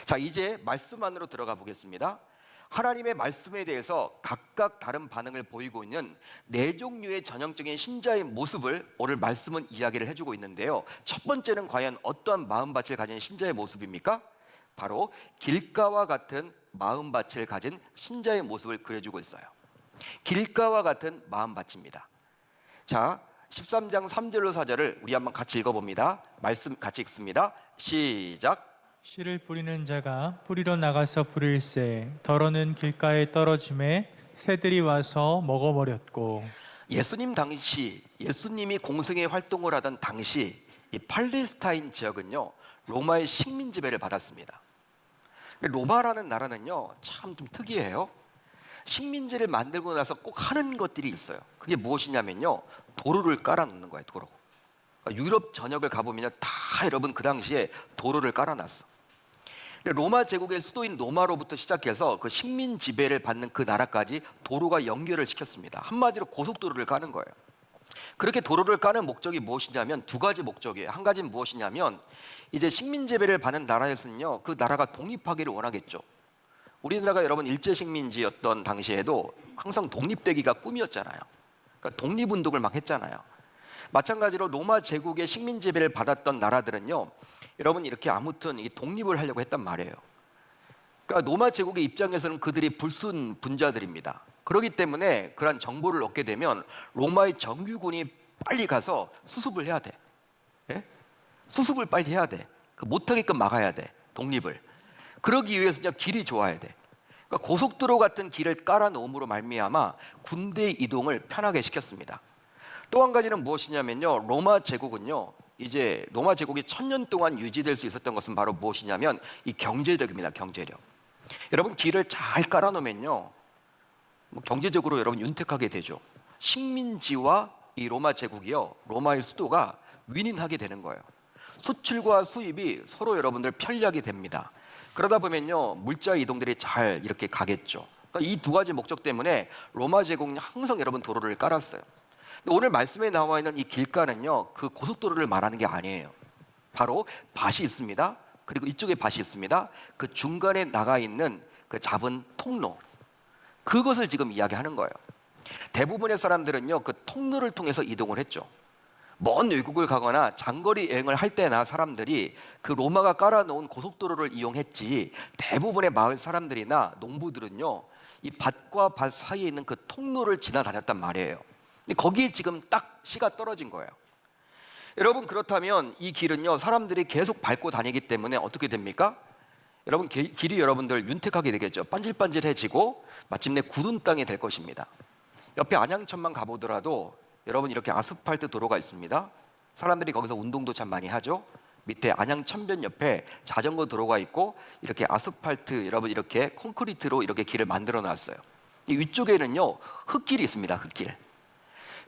자, 이제 말씀 안으로 들어가 보겠습니다. 하나님의 말씀에 대해서 각각 다른 반응을 보이고 있는 네 종류의 전형적인 신자의 모습을 오늘 말씀은 이야기를 해주고 있는데요. 첫 번째는 과연 어떠한 마음밭을 가진 신자의 모습입니까? 바로 길가와 같은 마음밭을 가진 신자의 모습을 그려주고 있어요. 길가와 같은 마음밭입니다. 자, 13장 3절로 4절을 우리 한번 같이 읽어봅니다. 말씀 같이 읽습니다. 시작. 씨를 뿌리는 자가 뿌리러 나가서 뿌릴새 더러는 길가에 떨어짐에 새들이 와서 먹어버렸고. 예수님이 공생의 활동을 하던 당시 이 팔레스타인 지역은요, 로마의 식민 지배를 받았습니다. 로마라는 나라는요, 참 좀 특이해요. 식민지를 만들고 나서 꼭 하는 것들이 있어요. 그게 무엇이냐면요, 도로를 깔아놓는 거예요. 도로. 그러니까 유럽 전역을 가보면요, 다 여러분 그 당시에 도로를 깔아놨어. 로마 제국의 수도인 로마로부터 시작해서 그 식민 지배를 받는 그 나라까지 도로가 연결을 시켰습니다. 한마디로 고속도로를 까는 거예요. 그렇게 도로를 까는 목적이 무엇이냐면 두 가지 목적이에요. 한 가지는 무엇이냐면 이제 식민 지배를 받는 나라에서는요, 그 나라가 독립하기를 원하겠죠. 우리나라가 여러분 일제 식민지였던 당시에도 항상 독립되기가 꿈이었잖아요. 그러니까 독립운동을 막 했잖아요. 마찬가지로 로마 제국의 식민 지배를 받았던 나라들은요, 여러분 이렇게 아무튼 독립을 하려고 했단 말이에요. 그러니까 로마 제국의 입장에서는 그들이 불순분자들입니다. 그렇기 때문에 그런 정보를 얻게 되면 로마의 정규군이 빨리 가서 수습을 해야 돼. 예? 수습을 빨리 해야 돼. 못하게끔 막아야 돼. 독립을. 그러기 위해서는 길이 좋아야 돼. 그러니까 고속도로 같은 길을 깔아놓음으로 말미암아 군대 이동을 편하게 시켰습니다. 또 한 가지는 무엇이냐면요, 로마 제국이 1000년 동안 유지될 수 있었던 것은 바로 무엇이냐면 이 경제력입니다. 경제력. 여러분 길을 잘 깔아놓으면요, 경제적으로 여러분 윤택하게 되죠. 식민지와 이 로마 제국이요, 로마의 수도가 윈윈하게 되는 거예요. 수출과 수입이 서로 여러분들 편리하게 됩니다. 그러다 보면요, 물자 이동들이 잘 이렇게 가겠죠. 그러니까 이 두 가지 목적 때문에 로마 제국은 항상 여러분 도로를 깔았어요. 근데 오늘 말씀에 나와 있는 이 길가는요, 그 고속도로를 말하는 게 아니에요. 바로 밭이 있습니다. 그리고 이쪽에 밭이 있습니다. 그 중간에 나가 있는 그 잡은 통로, 그것을 지금 이야기하는 거예요. 대부분의 사람들은요, 그 통로를 통해서 이동을 했죠. 먼 외국을 가거나 장거리 여행을 할 때나 사람들이 그 로마가 깔아놓은 고속도로를 이용했지, 대부분의 마을 사람들이나 농부들은요, 이 밭과 밭 사이에 있는 그 통로를 지나다녔단 말이에요. 근데 거기에 지금 딱 씨가 떨어진 거예요. 여러분, 그렇다면 이 길은요, 사람들이 계속 밟고 다니기 때문에 어떻게 됩니까? 여러분, 길이 여러분들 윤택하게 되겠죠. 반질반질해지고 마침내 굳은 땅이 될 것입니다. 옆에 안양천만 가보더라도 여러분 이렇게 아스팔트 도로가 있습니다. 사람들이 거기서 운동도 참 많이 하죠. 밑에 안양천변 옆에 자전거 도로가 있고 이렇게 아스팔트, 여러분 이렇게 콘크리트로 이렇게 길을 만들어 놨어요. 이 위쪽에는요, 흙길이 있습니다. 흙길.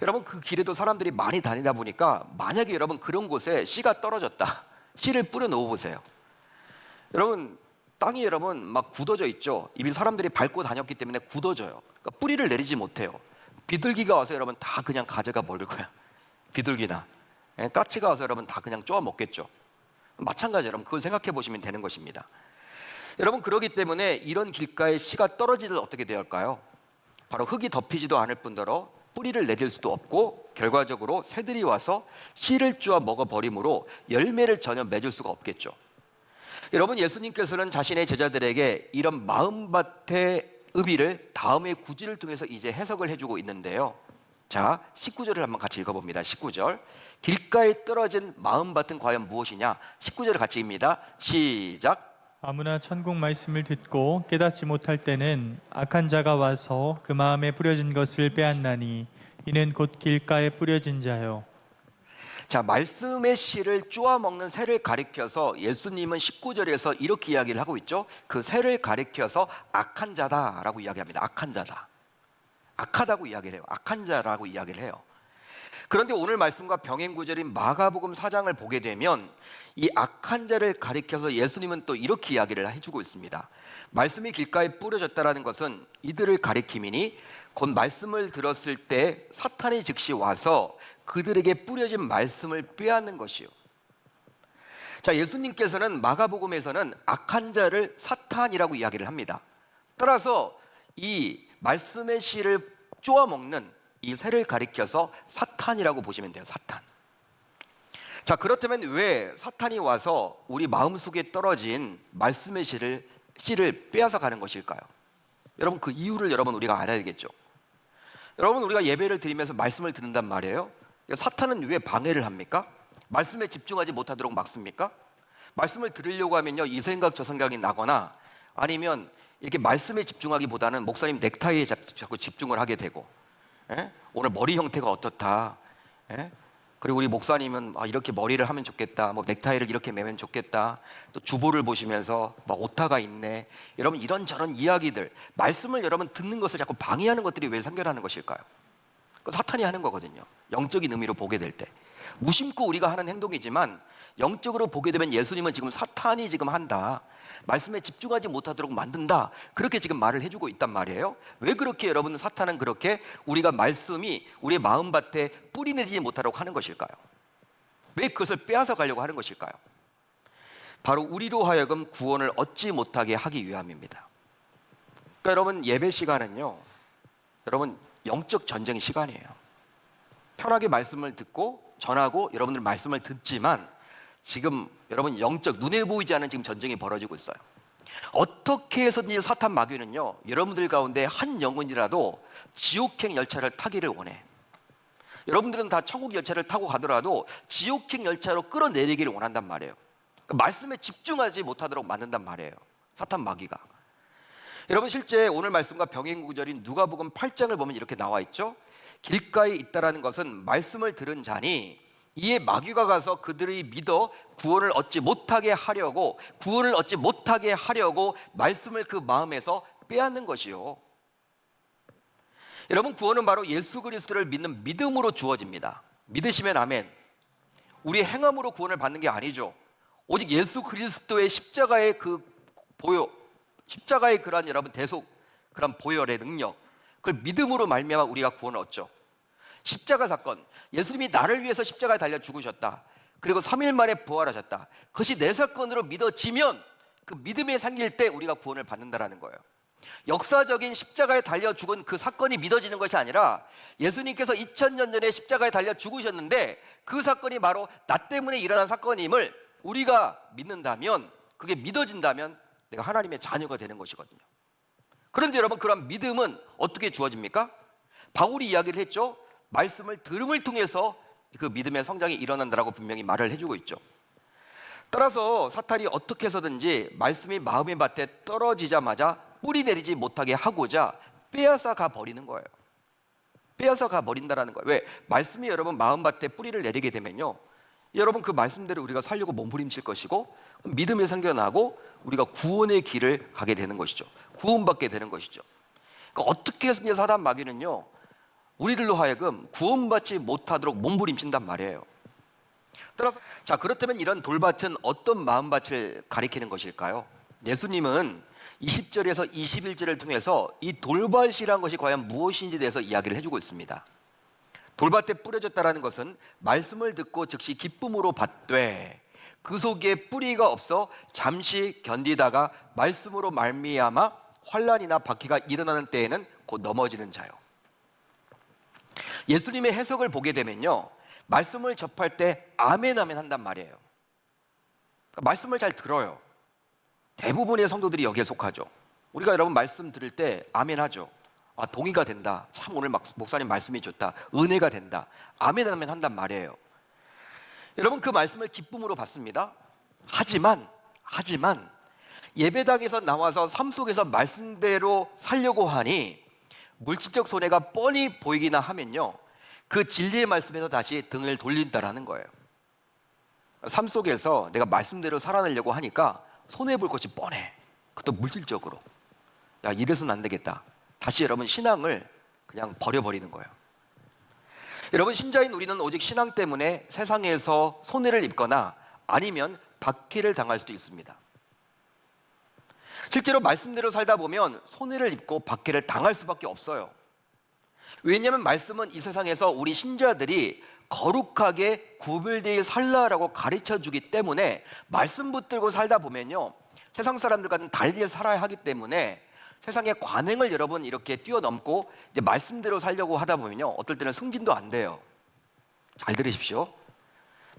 여러분 그 길에도 사람들이 많이 다니다 보니까 만약에 여러분 그런 곳에 씨가 떨어졌다, 씨를 뿌려 놓아 보세요. 여러분 땅이 여러분 막 굳어져 있죠. 이미 사람들이 밟고 다녔기 때문에 굳어져요. 그러니까 뿌리를 내리지 못해요. 비둘기가 와서 여러분 다 그냥 가져가 버릴 거야. 비둘기나 까치가 와서 여러분 다 그냥 쪼아 먹겠죠. 마찬가지 여러분 그걸 생각해 보시면 되는 것입니다. 여러분 그렇기 때문에 이런 길가에 씨가 떨어지면 어떻게 될까요? 바로 흙이 덮이지도 않을 뿐더러 뿌리를 내릴 수도 없고 결과적으로 새들이 와서 씨를 쪼아 먹어버리므로 열매를 전혀 맺을 수가 없겠죠. 여러분 예수님께서는 자신의 제자들에게 이런 마음밭의 의미를 다음의 구절을 통해서 이제 해석을 해주고 있는데요. 자, 19절을 한번 같이 읽어봅니다. 19절. 길가에 떨어진 마음밭은 과연 무엇이냐? 19절을 같이 읽습니다. 시작. 아무나 천국 말씀을 듣고 깨닫지 못할 때는 악한 자가 와서 그 마음에 뿌려진 것을 빼앗나니 이는 곧 길가에 뿌려진 자요. 자, 말씀의 씨를 쪼아먹는 새를 가리켜서 예수님은 19절에서 이렇게 이야기를 하고 있죠. 그 새를 가리켜서 악한 자다라고 이야기합니다. 악한 자다. 악하다고 이야기를 해요. 악한 자라고 이야기를 해요. 그런데 오늘 말씀과 병행 구절인 마가복음 4장을 보게 되면 이 악한 자를 가리켜서 예수님은 또 이렇게 이야기를 해주고 있습니다. 말씀이 길가에 뿌려졌다는 것은 이들을 가리킴이니 곧 말씀을 들었을 때 사탄이 즉시 와서 그들에게 뿌려진 말씀을 빼앗는 것이요. 자, 예수님께서는 마가복음에서는 악한 자를 사탄이라고 이야기를 합니다. 따라서 이 말씀의 씨를 쪼아먹는 이 새를 가리켜서 사탄이라고 보시면 돼요. 사탄. 자, 그렇다면 왜 사탄이 와서 우리 마음속에 떨어진 말씀의 씨를 빼앗아 가는 것일까요? 여러분, 그 이유를 우리가 알아야 되겠죠. 여러분, 우리가 예배를 드리면서 말씀을 듣는단 말이에요. 사탄은 왜 방해를 합니까? 말씀에 집중하지 못하도록 막습니까? 말씀을 들으려고 하면요, 이 생각 저 생각이 나거나, 아니면 이렇게 말씀에 집중하기보다는 목사님 넥타이에 자꾸 집중을 하게 되고, 오늘 머리 형태가 어떻다, 그리고 우리 목사님은 이렇게 머리를 하면 좋겠다, 뭐 넥타이를 이렇게 매면 좋겠다, 또 주보를 보시면서 막 오타가 있네, 여러분 이런저런 이야기들, 말씀을 여러분 듣는 것을 자꾸 방해하는 것들이 왜 생겨나는 것일까요? 그 사탄이 하는 거거든요. 영적인 의미로 보게 될 때 무심코 우리가 하는 행동이지만 영적으로 보게 되면 예수님은 지금 사탄이 지금 한다, 말씀에 집중하지 못하도록 만든다, 그렇게 지금 말을 해주고 있단 말이에요. 왜 그렇게 여러분 사탄은 그렇게 우리가 말씀이 우리의 마음밭에 뿌리 내리지 못하도록 하는 것일까요? 왜 그것을 빼앗아 가려고 하는 것일까요? 바로 우리로 하여금 구원을 얻지 못하게 하기 위함입니다. 그러니까 여러분, 예배 시간은요, 여러분 영적 전쟁 시간이에요. 편하게 말씀을 듣고 전하고 여러분들 말씀을 듣지만 지금 여러분 영적 눈에 보이지 않는 지금 전쟁이 벌어지고 있어요. 어떻게 해서든지 사탄 마귀는요, 여러분들 가운데 한 영혼이라도 지옥행 열차를 타기를 원해. 여러분들은 다 천국 열차를 타고 가더라도 지옥행 열차로 끌어내리기를 원한단 말이에요. 그러니까 말씀에 집중하지 못하도록 만든단 말이에요, 사탄 마귀가. 여러분, 실제 오늘 말씀과 병행 구절인 누가복음 8장을 보면 이렇게 나와 있죠. 길가에 있다라는 것은 말씀을 들은 자니 이에 마귀가 가서 그들이 믿어 구원을 얻지 못하게 하려고 말씀을 그 마음에서 빼앗는 것이요. 여러분, 구원은 바로 예수 그리스도를 믿는 믿음으로 주어집니다. 믿으시면 아멘. 우리 행함으로 구원을 받는 게 아니죠. 오직 예수 그리스도의 십자가의 십자가의 그러한 여러분 그런 보혈의 능력, 그걸 믿음으로 말미암아 우리가 구원을 얻죠. 십자가 사건, 예수님이 나를 위해서 십자가에 달려 죽으셨다, 그리고 3일 만에 부활하셨다, 그것이 내 사건으로 믿어지면 그 믿음에 생길 때 우리가 구원을 받는다라는 거예요. 역사적인 십자가에 달려 죽은 그 사건이 믿어지는 것이 아니라 예수님께서 2000년 전에 십자가에 달려 죽으셨는데 그 사건이 바로 나 때문에 일어난 사건임을 우리가 믿는다면, 그게 믿어진다면 내가 하나님의 자녀가 되는 것이거든요. 그런데 여러분, 그런 믿음은 어떻게 주어집니까? 바울이 이야기를 했죠. 말씀을 들음을 통해서 그 믿음의 성장이 일어난다라고 분명히 말을 해주고 있죠. 따라서 사탄이 어떻게 해서든지 말씀이 마음의 밭에 떨어지자마자 뿌리 내리지 못하게 하고자 빼앗아 가 버리는 거예요. 빼앗아 가 버린다라는 거예요. 왜? 말씀이 여러분 마음밭에 뿌리를 내리게 되면요, 여러분 그 말씀대로 우리가 살려고 몸부림칠 것이고 믿음이 생겨나고 우리가 구원의 길을 가게 되는 것이죠. 구원받게 되는 것이죠. 그러니까 어떻게 해서든지 사단 마귀는요, 우리들로 하여금 구원받지 못하도록 몸부림친단 말이에요. 따라서 자, 그렇다면 이런 돌밭은 어떤 마음밭을 가리키는 것일까요? 예수님은 20절에서 21절을 통해서 이 돌밭이란 것이 과연 무엇인지에 대해서 이야기를 해주고 있습니다. 돌밭에 뿌려졌다라는 것은 말씀을 듣고 즉시 기쁨으로 받되 그 속에 뿌리가 없어 잠시 견디다가 말씀으로 말미암아 환난이나 박해가 일어나는 때에는 곧 넘어지는 자요. 예수님의 해석을 보게 되면요, 말씀을 접할 때 아멘 아멘 한단 말이에요. 그러니까 말씀을 잘 들어요. 대부분의 성도들이 여기에 속하죠. 우리가 여러분 말씀 들을 때 아멘 하죠. 동의가 된다, 참 오늘 목사님 말씀이 좋다, 은혜가 된다, 아멘 아멘 한단 말이에요. 여러분, 그 말씀을 기쁨으로 받습니다. 하지만 예배당에서 나와서 삶 속에서 말씀대로 살려고 하니 물질적 손해가 뻔히 보이기나 하면요, 그 진리의 말씀에서 다시 등을 돌린다라는 거예요. 삶 속에서 내가 말씀대로 살아내려고 하니까 손해볼 것이 뻔해. 그것도 물질적으로. 야, 이래서는 안 되겠다. 다시 여러분 신앙을 그냥 버려버리는 거예요. 여러분, 신자인 우리는 오직 신앙 때문에 세상에서 손해를 입거나 아니면 박해를 당할 수도 있습니다. 실제로 말씀대로 살다 보면 손해를 입고 박해를 당할 수밖에 없어요. 왜냐하면 말씀은 이 세상에서 우리 신자들이 거룩하게 구별되어 살라라고 가르쳐 주기 때문에 말씀 붙들고 살다 보면요, 세상 사람들과는 달리 살아야 하기 때문에 세상의 관행을 여러분 이렇게 뛰어넘고 이제 말씀대로 살려고 하다 보면요, 어떨 때는 승진도 안 돼요. 잘 들으십시오.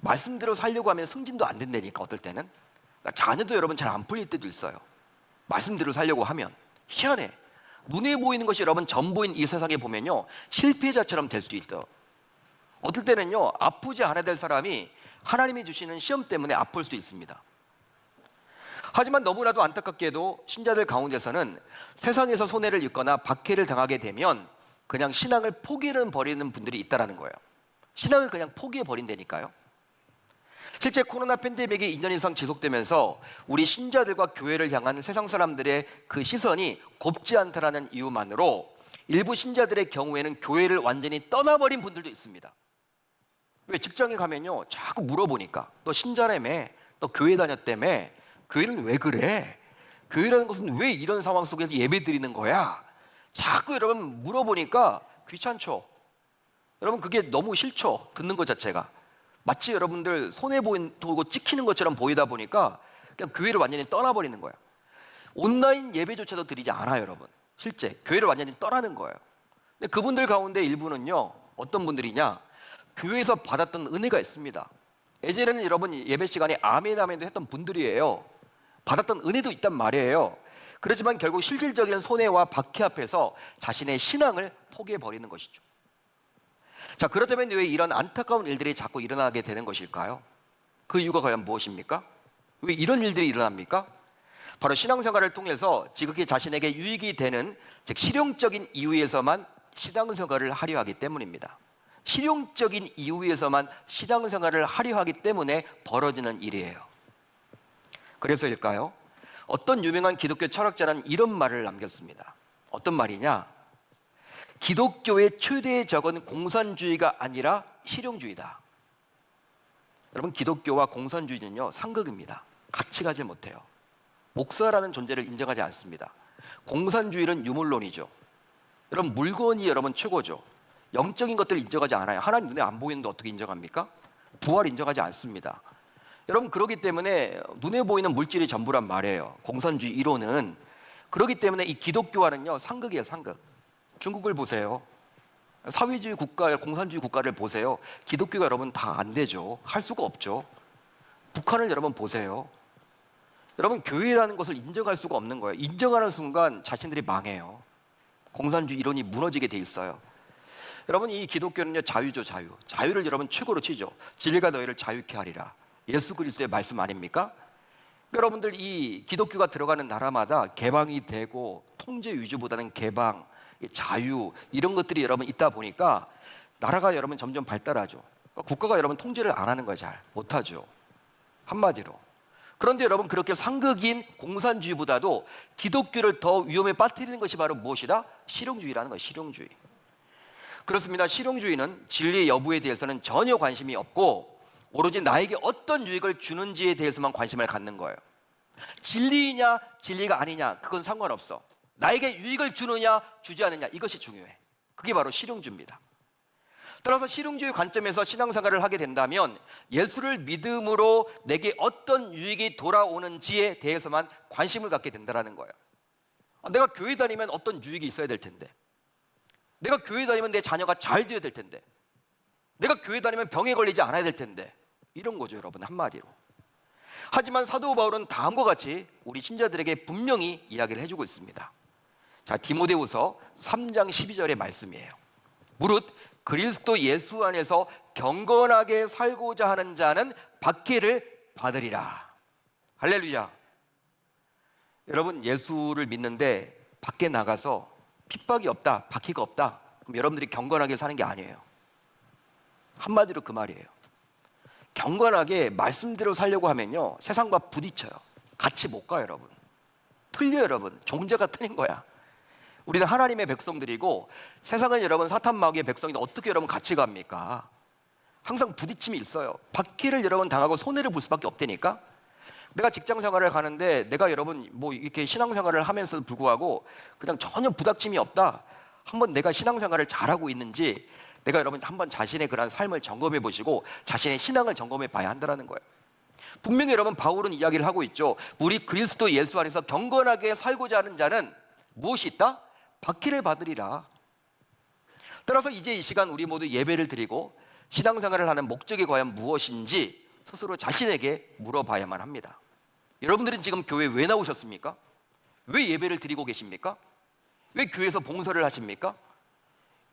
말씀대로 살려고 하면 승진도 안 된다니까. 어떨 때는 그러니까 자녀도 여러분 잘 안 풀릴 때도 있어요. 말씀대로 살려고 하면 희한해. 눈에 보이는 것이 여러분 전부인 이 세상에 보면요, 실패자처럼 될 수도 있어요. 어떨 때는요, 아프지 않아야 될 사람이 하나님이 주시는 시험 때문에 아플 수도 있습니다. 하지만 너무나도 안타깝게도 신자들 가운데서는 세상에서 손해를 입거나 박해를 당하게 되면 그냥 신앙을 버리는 분들이 있다는 거예요. 신앙을 그냥 포기해 버린다니까요. 실제 코로나 팬데믹이 2년 이상 지속되면서 우리 신자들과 교회를 향한 세상 사람들의 그 시선이 곱지 않다라는 이유만으로 일부 신자들의 경우에는 교회를 완전히 떠나버린 분들도 있습니다. 왜? 직장에 가면요, 자꾸 물어보니까 너 신자라며, 너 교회 다녔다며, 교회는 왜 그래? 교회라는 것은 왜 이런 상황 속에서 예배 드리는 거야? 자꾸 여러분 물어보니까 귀찮죠. 여러분 그게 너무 싫죠. 듣는 것 자체가 마치 여러분들 손해보고 찍히는 것처럼 보이다 보니까 그냥 교회를 완전히 떠나버리는 거예요. 온라인 예배조차도 드리지 않아요. 여러분 실제 교회를 완전히 떠나는 거예요. 근데 그분들 가운데 일부는요, 어떤 분들이냐, 교회에서 받았던 은혜가 있습니다. 예전에는 여러분 예배 시간에 아멘 아멘도 했던 분들이에요. 받았던 은혜도 있단 말이에요. 그렇지만 결국 실질적인 손해와 박해 앞에서 자신의 신앙을 포기해버리는 것이죠. 자, 그렇다면 왜 이런 안타까운 일들이 자꾸 일어나게 되는 것일까요? 그 이유가 과연 무엇입니까? 왜 이런 일들이 일어납니까? 바로 신앙생활을 통해서 지극히 자신에게 유익이 되는, 즉 실용적인 이유에서만 신앙생활을 하려 하기 때문입니다. 실용적인 이유에서만 신앙생활을 하려 하기 때문에 벌어지는 일이에요. 그래서일까요? 어떤 유명한 기독교 철학자는 이런 말을 남겼습니다. 어떤 말이냐? 기독교의 최대의 적은 공산주의가 아니라 실용주의다. 여러분 기독교와 공산주의는요, 상극입니다. 같이 가지 못해요. 목사라는 존재를 인정하지 않습니다. 공산주의는 유물론이죠. 여러분 물건이 여러분 최고죠. 영적인 것들을 인정하지 않아요. 하나님 눈에 안 보이는데 어떻게 인정합니까? 부활 인정하지 않습니다. 여러분 그렇기 때문에 눈에 보이는 물질이 전부란 말이에요. 공산주의 이론은. 그렇기 때문에 이 기독교와는요, 상극이에요. 상극. 중국을 보세요. 사회주의 국가, 공산주의 국가를 보세요. 기독교가 여러분 다 안 되죠. 할 수가 없죠. 북한을 여러분 보세요. 여러분 교회라는 것을 인정할 수가 없는 거예요. 인정하는 순간 자신들이 망해요. 공산주의 이론이 무너지게 돼 있어요. 여러분 이 기독교는요, 자유죠. 자유를 여러분 최고로 치죠. 진리가 너희를 자유케 하리라. 예수 그리스도의 말씀 아닙니까? 여러분들 이 기독교가 들어가는 나라마다 개방이 되고 통제 위주보다는 개방, 자유 이런 것들이 여러분 있다 보니까 나라가 여러분 점점 발달하죠. 그러니까 국가가 여러분 통제를 안 하는 거예요. 잘 못하죠. 한마디로. 그런데 여러분 그렇게 상극인 공산주의보다도 기독교를 더 위험에 빠뜨리는 것이 바로 무엇이다? 실용주의라는 거예요. 실용주의. 그렇습니다. 실용주의는 진리의 여부에 대해서는 전혀 관심이 없고 오로지 나에게 어떤 유익을 주는지에 대해서만 관심을 갖는 거예요. 진리이냐 진리가 아니냐 그건 상관없어. 나에게 유익을 주느냐 주지 않느냐 이것이 중요해. 그게 바로 실용주의입니다. 따라서 실용주의 관점에서 신앙생활을 하게 된다면 예수를 믿음으로 내게 어떤 유익이 돌아오는지에 대해서만 관심을 갖게 된다는 거예요. 내가 교회 다니면 어떤 유익이 있어야 될 텐데, 내가 교회 다니면 내 자녀가 잘 되어야 될 텐데, 내가 교회 다니면 병에 걸리지 않아야 될 텐데, 이런 거죠 여러분 한마디로. 하지만 사도 바울은 다음과 같이 우리 신자들에게 분명히 이야기를 해주고 있습니다. 자, 디모데후서 3장 12절의 말씀이에요. 무릇 그리스도 예수 안에서 경건하게 살고자 하는 자는 박해를 받으리라. 할렐루야. 여러분 예수를 믿는데 밖에 나가서 핍박이 없다, 박해가 없다, 그럼 여러분들이 경건하게 사는 게 아니에요. 한마디로 그 말이에요. 경건하게 말씀대로 살려고 하면요, 세상과 부딪혀요. 같이 못 가요 여러분. 틀려요 여러분. 종자가 틀린 거야. 우리는 하나님의 백성들이고 세상은 여러분 사탄 마귀의 백성인데 어떻게 여러분 같이 갑니까? 항상 부딪힘이 있어요. 박해를 여러분 당하고 손해를 볼 수밖에 없다니까. 내가 직장 생활을 가는데 내가 여러분 뭐 이렇게 신앙생활을 하면서도 불구하고 그냥 전혀 부닥침이 없다. 한번 내가 신앙생활을 잘하고 있는지 내가 여러분 한번 자신의 그런 삶을 점검해 보시고 자신의 신앙을 점검해 봐야 한다는 거예요. 분명히 여러분 바울은 이야기를 하고 있죠. 우리 그리스도 예수 안에서 경건하게 살고자 하는 자는 무엇이 있다? 받기를 받으리라. 따라서 이제 이 시간 우리 모두 예배를 드리고 신앙생활을 하는 목적이 과연 무엇인지 스스로 자신에게 물어봐야만 합니다. 여러분들은 지금 교회 왜 나오셨습니까? 왜 예배를 드리고 계십니까? 왜 교회에서 봉사를 하십니까?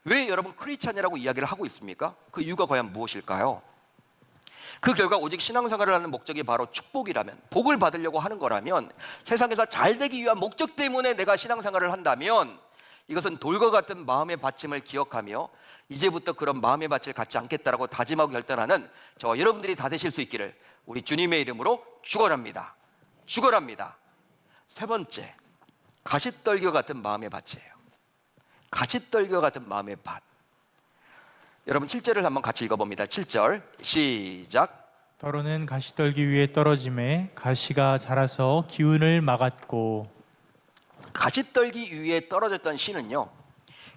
왜 여러분 크리스찬이라고 이야기를 하고 있습니까? 그 이유가 과연 무엇일까요? 그 결과 오직 신앙생활을 하는 목적이 바로 축복이라면, 복을 받으려고 하는 거라면, 세상에서 잘 되기 위한 목적 때문에 내가 신앙생활을 한다면 이것은 돌과 같은 마음의 받침을 기억하며 이제부터 그런 마음의 밭을 갖지 않겠다라고 다짐하고 결단하는 저와 여러분들이 다 되실 수 있기를 우리 주님의 이름으로 축원합니다. 축원합니다. 세 번째, 가시떨기와 같은 마음의 밭이에요. 가시떨기와 같은 마음의 밭. 여러분 7절을 한번 같이 읽어봅니다. 7절 시작. 더러는 가시떨기 위에 떨어짐에 가시가 자라서 기운을 막았고. 가시떨기 위에 떨어졌던 씨는요,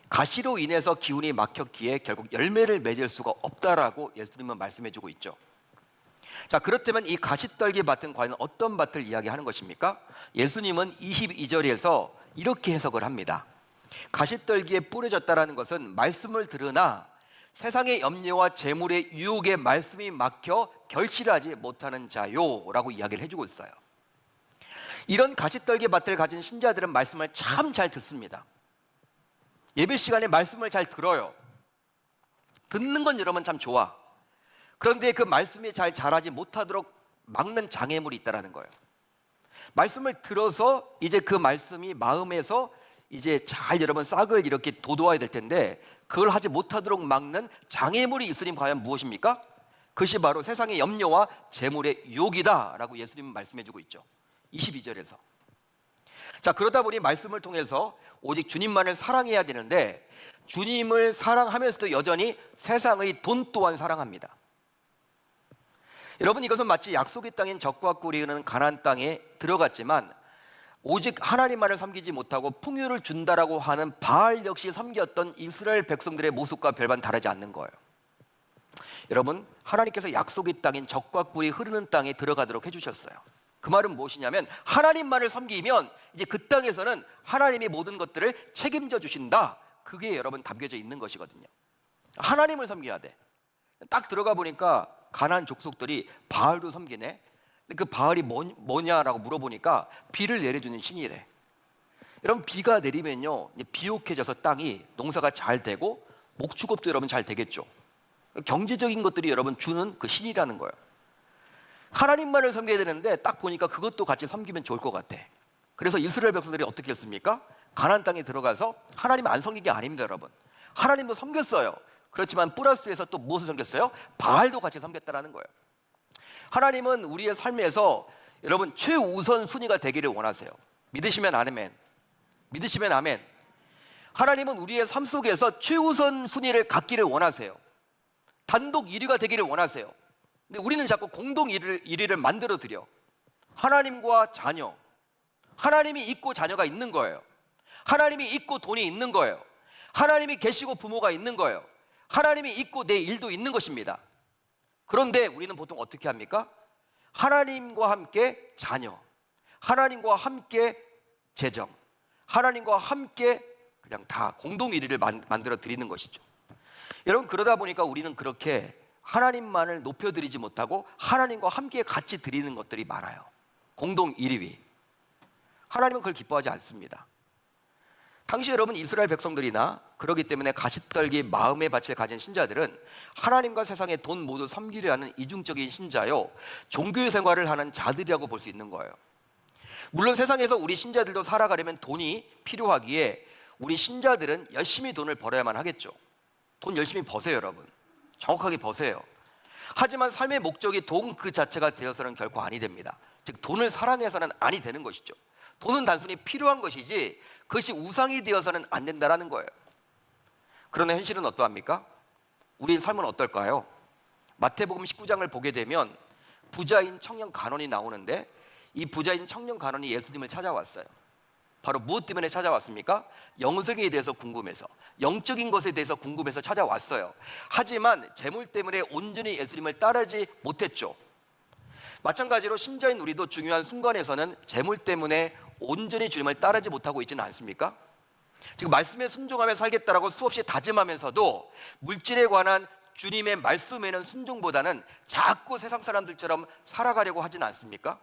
가시로 인해서 기운이 막혔기에 결국 열매를 맺을 수가 없다라고 예수님은 말씀해주고 있죠. 자, 그렇다면 이 가시떨기 밭은 과연 어떤 밭을 이야기하는 것입니까? 예수님은 22절에서 이렇게 해석을 합니다. 가시떨기에 뿌려졌다라는 것은 말씀을 들으나 세상의 염려와 재물의 유혹에 말씀이 막혀 결실하지 못하는 자요라고 이야기를 해주고 있어요. 이런 가시떨기 밭을 가진 신자들은 말씀을 참 잘 듣습니다. 예배 시간에 말씀을 잘 들어요. 듣는 건 여러분 참 좋아. 그런데 그 말씀이 잘 자라지 못하도록 막는 장애물이 있다는 거예요. 말씀을 들어서 이제 그 말씀이 마음에서 이제 잘 여러분 싹을 이렇게 돋워야 될 텐데 그걸 하지 못하도록 막는 장애물이 있으니 과연 무엇입니까? 그것이 바로 세상의 염려와 재물의 유혹이다라고 예수님은 말씀해주고 있죠. 22절에서. 자, 그러다 보니 말씀을 통해서 오직 주님만을 사랑해야 되는데 주님을 사랑하면서도 여전히 세상의 돈 또한 사랑합니다. 여러분, 이것은 마치 약속의 땅인 적과 꿀이 흐르는 가나안 땅에 들어갔지만 오직 하나님만을 섬기지 못하고 풍요를 준다라고 하는 바알 역시 섬겼던 이스라엘 백성들의 모습과 별반 다르지 않는 거예요. 여러분, 하나님께서 약속의 땅인 적과 꿀이 흐르는 땅에 들어가도록 해주셨어요. 그 말은 무엇이냐면 하나님만을 섬기면 이제 그 땅에서는 하나님이 모든 것들을 책임져 주신다. 그게 여러분 담겨져 있는 것이거든요. 하나님을 섬겨야 돼. 딱 들어가 보니까 가나안 족속들이 바알도 섬기네. 근데 그 바알이 뭐냐라고 물어보니까 비를 내려주는 신이래. 여러분, 비가 내리면요 비옥해져서 땅이 농사가 잘 되고 목축업도 여러분 잘 되겠죠. 경제적인 것들이 여러분 주는 그 신이라는 거예요. 하나님만을 섬겨야 되는데 딱 보니까 그것도 같이 섬기면 좋을 것 같아. 그래서 이스라엘 백성들이 어떻게 했습니까? 가나안 땅에 들어가서 하나님 안 섬긴 게 아닙니다, 여러분. 하나님도 섬겼어요. 그렇지만 플러스에서 또 무엇을 섬겼어요? 바알도 같이 섬겼다라는 거예요. 하나님은 우리의 삶에서 여러분 최우선 순위가 되기를 원하세요. 믿으시면 아멘. 믿으시면 아멘. 하나님은 우리의 삶 속에서 최우선 순위를 갖기를 원하세요. 단독 1위가 되기를 원하세요. 근데 우리는 자꾸 공동 1위를 만들어 드려. 하나님과 자녀. 하나님이 있고 자녀가 있는 거예요. 하나님이 있고 돈이 있는 거예요. 하나님이 계시고 부모가 있는 거예요. 하나님이 있고 내 일도 있는 것입니다. 그런데 우리는 보통 어떻게 합니까? 하나님과 함께 자녀, 하나님과 함께 재정, 하나님과 함께 그냥 다 공동 1위를 만들어 드리는 것이죠. 여러분, 그러다 보니까 우리는 그렇게 하나님만을 높여드리지 못하고 하나님과 함께 같이 드리는 것들이 많아요. 공동 1위. 하나님은 그걸 기뻐하지 않습니다. 당시 여러분 이스라엘 백성들이나 그러기 때문에 가시떨기 마음의 밭을 가진 신자들은 하나님과 세상의 돈 모두 섬기려 하는 이중적인 신자요, 종교 생활을 하는 자들이라고 볼 수 있는 거예요. 물론 세상에서 우리 신자들도 살아가려면 돈이 필요하기에 우리 신자들은 열심히 돈을 벌어야만 하겠죠. 돈 열심히 버세요, 여러분. 정확하게 버세요. 하지만 삶의 목적이 돈 그 자체가 되어서는 결코 아니 됩니다. 즉 돈을 사랑해서는 아니 되는 것이죠. 돈은 단순히 필요한 것이지 그것이 우상이 되어서는 안 된다는 거예요. 그러나 현실은 어떠합니까? 우리의 삶은 어떨까요? 마태복음 19장을 보게 되면 부자인 청년 간원이 나오는데 이 부자인 청년 간원이 예수님을 찾아왔어요. 바로 무엇 때문에 찾아왔습니까? 영생에 대해서 궁금해서, 영적인 것에 대해서 궁금해서 찾아왔어요. 하지만 재물 때문에 온전히 예수님을 따르지 못했죠. 마찬가지로 신자인 우리도 중요한 순간에서는 재물 때문에 온전히 주님을 따르지 못하고 있지는 않습니까? 지금 말씀에 순종하며 살겠다라고 수없이 다짐하면서도 물질에 관한 주님의 말씀에는 순종보다는 자꾸 세상 사람들처럼 살아가려고 하진 않습니까?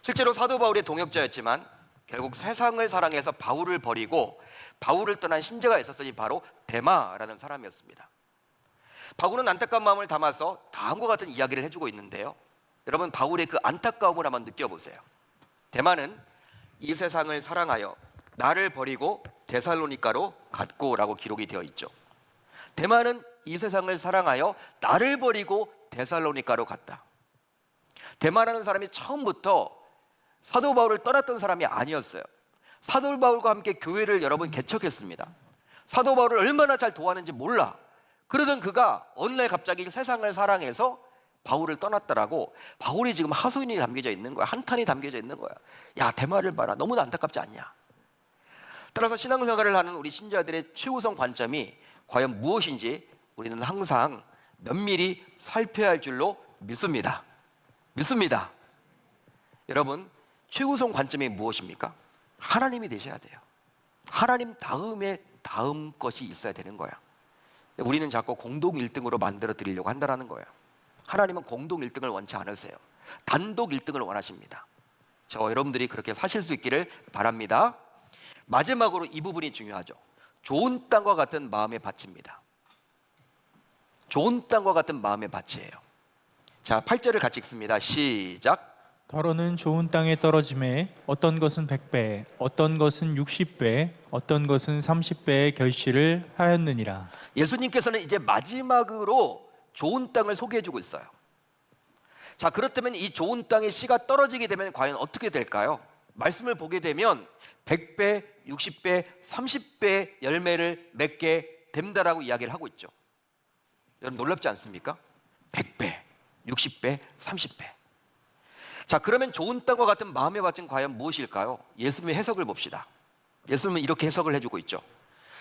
실제로 사도 바울의 동역자였지만 결국 세상을 사랑해서 바울을 버리고 바울을 떠난 신자가 있었으니 바로 데마라는 사람이었습니다. 바울은 안타까운 마음을 담아서 다음과 같은 이야기를 해주고 있는데요, 여러분 바울의 그 안타까움을 한번 느껴보세요. 데마는 이 세상을 사랑하여 나를 버리고 데살로니가로 갔고 라고 기록이 되어 있죠. 데마는 이 세상을 사랑하여 나를 버리고 데살로니가로 갔다. 데마라는 사람이 처음부터 사도 바울을 떠났던 사람이 아니었어요. 사도 바울과 함께 교회를 여러분 개척했습니다. 사도 바울을 얼마나 잘 도왔는지 몰라. 그러던 그가 어느 날 갑자기 세상을 사랑해서 바울을 떠났다라고, 바울이 지금 하소연이 담겨져 있는 거야. 한탄이 담겨져 있는 거야. 야, 데마를 봐라. 너무나 안타깝지 않냐? 따라서 신앙생활을 하는 우리 신자들의 최우선 관점이 과연 무엇인지 우리는 항상 면밀히 살펴야 할 줄로 믿습니다. 여러분, 최우선 관점이 무엇입니까? 하나님이 되셔야 돼요. 하나님 다음에 다음 것이 있어야 되는 거야. 우리는 자꾸 공동 1등으로 만들어 드리려고 한다는 거예요. 하나님은 공동 1등을 원치 않으세요. 단독 1등을 원하십니다. 여러분들이 그렇게 사실 수 있기를 바랍니다. 마지막으로 이 부분이 중요하죠. 좋은 땅과 같은 마음의 밭입니다. 좋은 땅과 같은 마음의 밭이에요. 자, 8절을 같이 읽습니다. 시작. 더러는 좋은 땅에 떨어짐에 어떤 것은 100배, 어떤 것은 60배, 어떤 것은 30배의 결실을 하였느니라. 예수님께서는 이제 마지막으로 좋은 땅을 소개해주고 있어요. 자, 그렇다면 이 좋은 땅의 씨가 떨어지게 되면 과연 어떻게 될까요? 말씀을 보게 되면 100배, 60배, 30배의 열매를 맺게 된다라고 이야기를 하고 있죠. 여러분 놀랍지 않습니까? 100배, 60배, 30배. 자, 그러면 좋은 땅과 같은 마음의 밭은 과연 무엇일까요? 예수님의 해석을 봅시다. 예수님은 이렇게 해석을 해주고 있죠.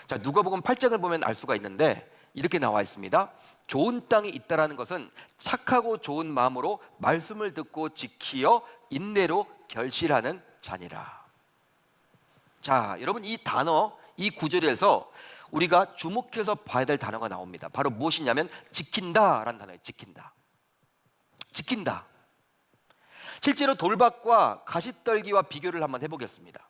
자, 누가복음 8장을 보면 알 수가 있는데 이렇게 나와 있습니다. 좋은 땅이 있다라는 것은 착하고 좋은 마음으로 말씀을 듣고 지키어 인내로 결실하는 자니라. 자, 여러분 이 단어, 이 구절에서 우리가 주목해서 봐야 될 단어가 나옵니다. 바로 무엇이냐면 지킨다라는 단어예요. 지킨다. 실제로 돌밭과 가시떨기와 비교를 한번 해보겠습니다.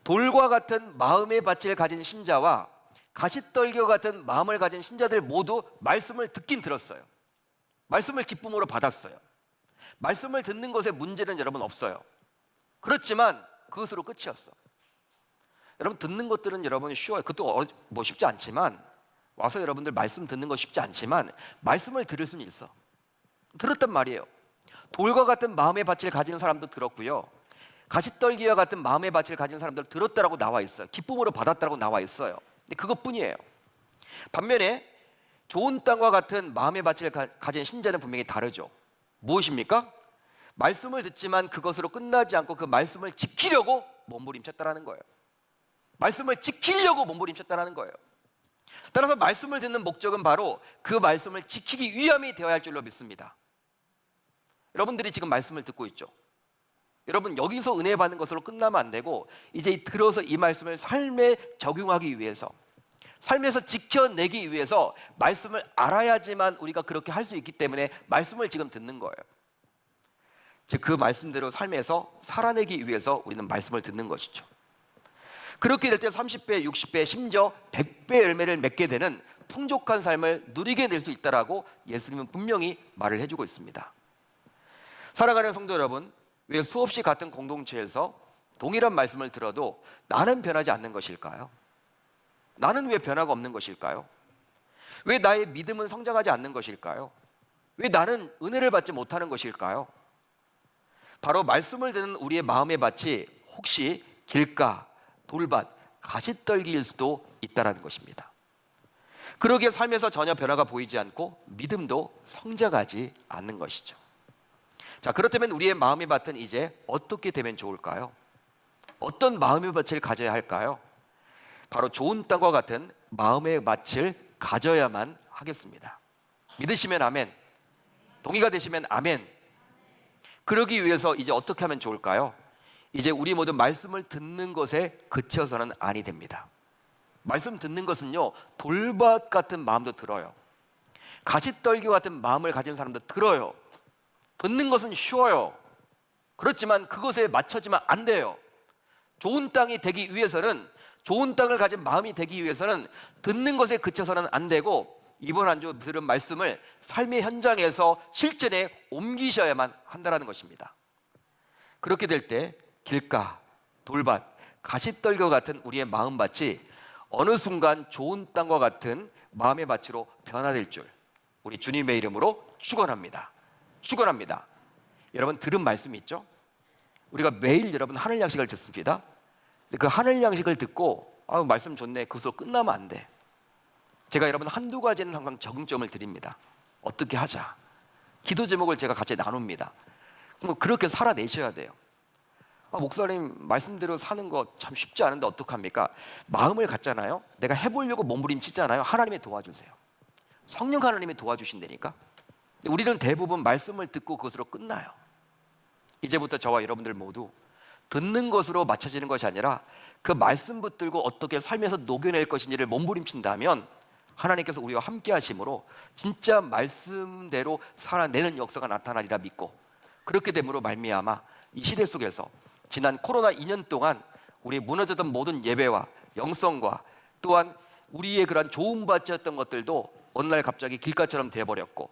돌과 같은 마음의 밭을 가진 신자와 가시떨기와 같은 마음을 가진 신자들 모두 말씀을 듣긴 들었어요. 말씀을 기쁨으로 받았어요. 말씀을 듣는 것에 문제는 여러분 없어요. 그렇지만 그것으로 끝이었어. 여러분 듣는 것들은 여러분 쉬워요. 그것도 뭐 쉽지 않지만, 와서 여러분들 말씀 듣는 거 쉽지 않지만 말씀을 들을 수는 있어. 들었단 말이에요. 돌과 같은 마음의 밭을 가지는 사람도 들었고요, 가시떨기와 같은 마음의 밭을 가진 사람들 들었다라고 나와 있어요. 기쁨으로 받았다라고 나와 있어요. 근데 그것뿐이에요. 반면에 좋은 땅과 같은 마음의 밭을 가진 신자는 분명히 다르죠. 무엇입니까? 말씀을 듣지만 그것으로 끝나지 않고 그 말씀을 지키려고 몸부림쳤다라는 거예요. 말씀을 지키려고 몸부림쳤다라는 거예요. 따라서 말씀을 듣는 목적은 바로 그 말씀을 지키기 위함이 되어야 할 줄로 믿습니다. 여러분들이 지금 말씀을 듣고 있죠. 여러분 여기서 은혜 받는 것으로 끝나면 안 되고, 이제 들어서 이 말씀을 삶에 적용하기 위해서, 삶에서 지켜내기 위해서 말씀을 알아야지만 우리가 그렇게 할 수 있기 때문에 말씀을 지금 듣는 거예요. 즉 그 말씀대로 삶에서 살아내기 위해서 우리는 말씀을 듣는 것이죠. 그렇게 될 때 30배, 60배, 심지어 100배 열매를 맺게 되는 풍족한 삶을 누리게 될 수 있다라고 예수님은 분명히 말을 해주고 있습니다. 사랑하는 성도 여러분, 왜 수없이 같은 공동체에서 동일한 말씀을 들어도 나는 변하지 않는 것일까요? 나는 왜 변화가 없는 것일까요? 왜 나의 믿음은 성장하지 않는 것일까요? 왜 나는 은혜를 받지 못하는 것일까요? 바로 말씀을 듣는 우리의 마음의 밭이 혹시 길가, 돌밭, 가시떨기일 수도 있다는 것입니다. 그러기에 삶에서 전혀 변화가 보이지 않고 믿음도 성장하지 않는 것이죠. 자, 그렇다면 우리의 마음의 밭은 이제 어떻게 되면 좋을까요? 어떤 마음의 밭을 가져야 할까요? 바로 좋은 땅과 같은 마음의 밭을 가져야만 하겠습니다. 믿으시면 아멘, 동의가 되시면 아멘. 그러기 위해서 이제 어떻게 하면 좋을까요? 이제 우리 모두 말씀을 듣는 것에 그쳐서는 아니 됩니다. 말씀 듣는 것은요, 돌밭 같은 마음도 들어요. 가시떨기 같은 마음을 가진 사람도 들어요. 듣는 것은 쉬워요. 그렇지만 그것에 맞춰지면 안 돼요. 좋은 땅이 되기 위해서는, 좋은 땅을 가진 마음이 되기 위해서는 듣는 것에 그쳐서는 안 되고, 이번 한 주 들은 말씀을 삶의 현장에서 실전에 옮기셔야만 한다는 것입니다. 그렇게 될 때 길가, 돌밭, 가시떨기와 같은 우리의 마음밭이 어느 순간 좋은 땅과 같은 마음의 밭으로 변화될 줄 우리 주님의 이름으로 축원합니다. 축원합니다. 여러분 들은 말씀 있죠? 우리가 매일 여러분 하늘 양식을 듣습니다. 근데 그 하늘 양식을 듣고 말씀 좋네, 그것으로 끝나면 안 돼. 제가 여러분 한두 가지는 항상 적응점을 드립니다. 어떻게 하자, 기도 제목을 제가 같이 나눕니다. 그렇게 살아내셔야 돼요. 목사님 말씀대로 사는 거 참 쉽지 않은데 어떡합니까? 마음을 갖잖아요. 내가 해보려고 몸부림치잖아요. 하나님이 도와주세요. 성령 하나님이 도와주신다니까. 우리는 대부분 말씀을 듣고 그것으로 끝나요. 이제부터 저와 여러분들 모두 듣는 것으로 맞춰지는 것이 아니라 그 말씀 붙들고 어떻게 삶에서 녹여낼 것인지를 몸부림친다면 하나님께서 우리와 함께 하심으로 진짜 말씀대로 살아내는 역사가 나타나리라 믿고, 그렇게 됨으로 말미암아 이 시대 속에서 지난 코로나 2년 동안 우리 무너졌던 모든 예배와 영성과 또한 우리의 그런 좋은 밭이었던 것들도 어느 날 갑자기 길가처럼 되어버렸고,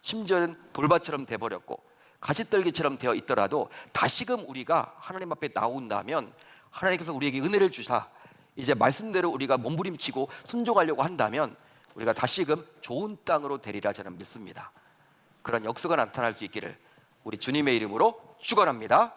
심지어는 돌밭처럼 되어버렸고 가시떨기처럼 되어 있더라도 다시금 우리가 하나님 앞에 나온다면 하나님께서 우리에게 은혜를 주사 이제 말씀대로 우리가 몸부림치고 순종하려고 한다면 우리가 다시금 좋은 땅으로 되리라 저는 믿습니다. 그런 역사가 나타날 수 있기를 우리 주님의 이름으로 축원합니다.